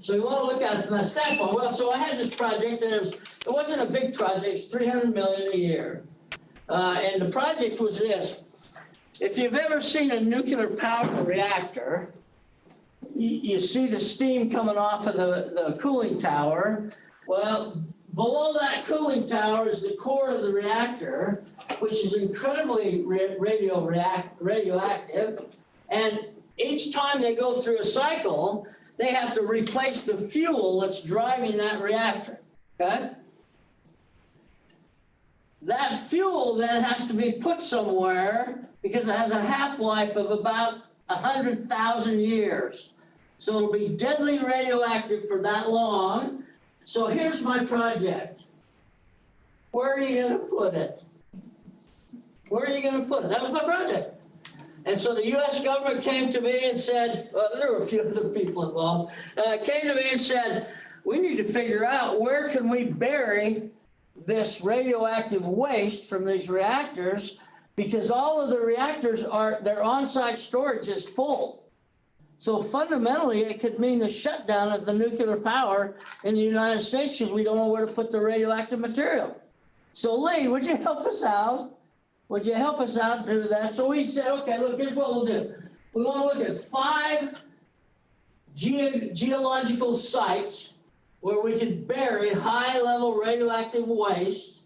So you want to look at it from that standpoint. Well, so I had this project, and it wasn't a big project. It's $300 million a year, and the project was this. If you've ever seen a nuclear power reactor, you see the steam coming off of the cooling tower. Well, below that cooling tower is the core of the reactor, which is incredibly radioactive. And each time they go through a cycle, they have to replace the fuel that's driving that reactor, okay? That fuel then has to be put somewhere because it has a half-life of about 100,000 years. So it'll be deadly radioactive for that long. So here's my project. Where are you going to put it? Where are you going to put it? That was my project. And so the U.S. government came to me and said, well, there were a few other people involved, came to me and said, we need to figure out where can we bury this radioactive waste from these reactors, because all of the reactors their on-site storage is full. So fundamentally, it could mean the shutdown of the nuclear power in the United States because we don't know where to put the radioactive material. So Lee, would you help us out? Would you help us out do that? So we said, okay, look, here's what we'll do. We want to look at 5 geological sites where we could bury high-level radioactive waste,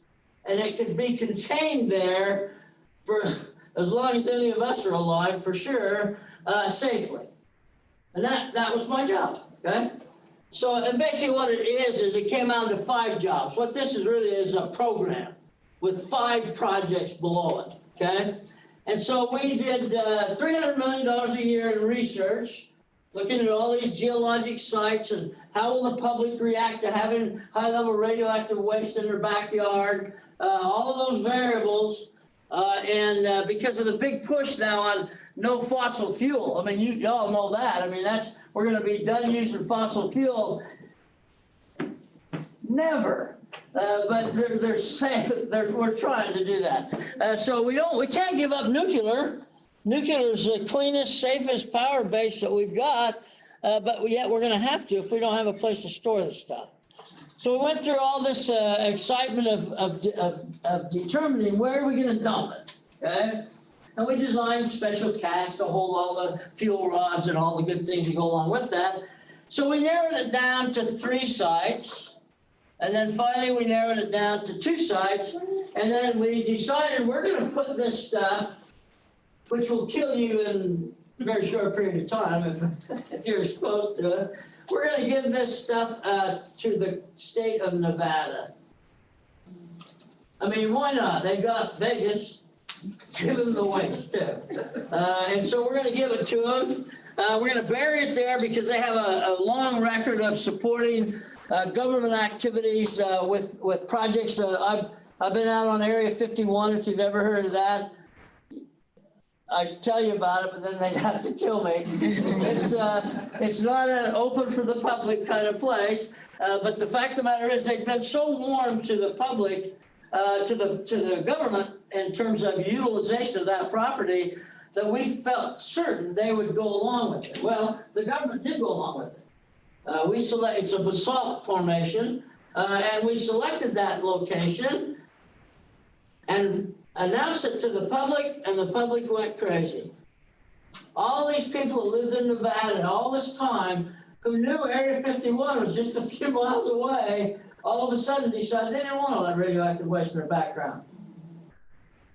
and it could be contained there for as long as any of us are alive, for sure, safely. And that was my job, okay? So, and basically what it is it came out to 5 jobs. What this is really is a program with 5 projects below it, okay? And so we did $300 million a year in research, looking at all these geologic sites and how will the public react to having high-level radioactive waste in their backyard, all of those variables. And because of the big push now on no fossil fuel, I mean, you all know that. I mean, we're going to be done using fossil fuel. Never. But they're saying we're trying to do that. So we can't give up nuclear. Nuclear is the cleanest, safest power base that we've got, but yet we're going to have to if we don't have a place to store this stuff. So we went through all this excitement of determining where are we going to dump it, okay? And we designed special casks to hold all the fuel rods and all the good things that go along with that. So we narrowed it down to 3 sites. And then finally, we narrowed it down to 2 sites. And then we decided we're going to put this stuff, which will kill you in a very short period of time if you're exposed to it. We're going to give this stuff to the state of Nevada. I mean, why not? They've got Vegas. Give them the waste, too. And so we're going to give it to them. We're going to bury it there because they have a long record of supporting government activities with projects. I've been out on Area 51, if you've ever heard of that. I should tell you about it, but then they'd have to kill me. It's not an open for the public kind of place. But the fact of the matter is they've been so warm to the public, to the government in terms of utilization of that property that we felt certain they would go along with it. Well, the government did go along with it. It's a basalt formation, and we selected that location and announced it to the public, and the public went crazy. All these people who lived in Nevada all this time, who knew Area 51 was just a few miles away, all of a sudden decided they didn't want all that radioactive waste in their background.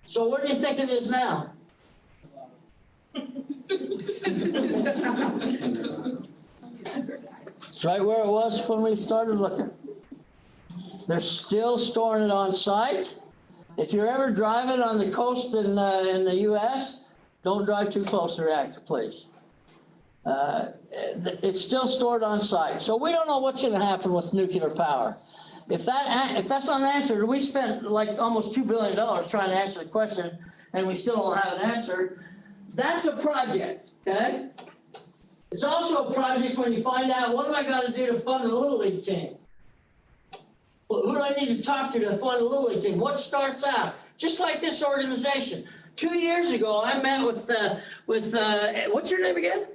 So where do you think it is now? It's right where it was when we started looking. They're still storing it on site. If you're ever driving on the coast in the U.S., don't drive too close to the reactor, please. It's still stored on site. So we don't know what's going to happen with nuclear power. If that's not answered, we spent like almost $2 billion trying to answer the question, and we still don't have an answer. That's a project, okay? It's also a project when you find out, what have I got to do to fund the Little League team? Well, who do I need to talk to fund the Little League team? What starts out? Just like this organization. 2 years ago, I met with what's your name again?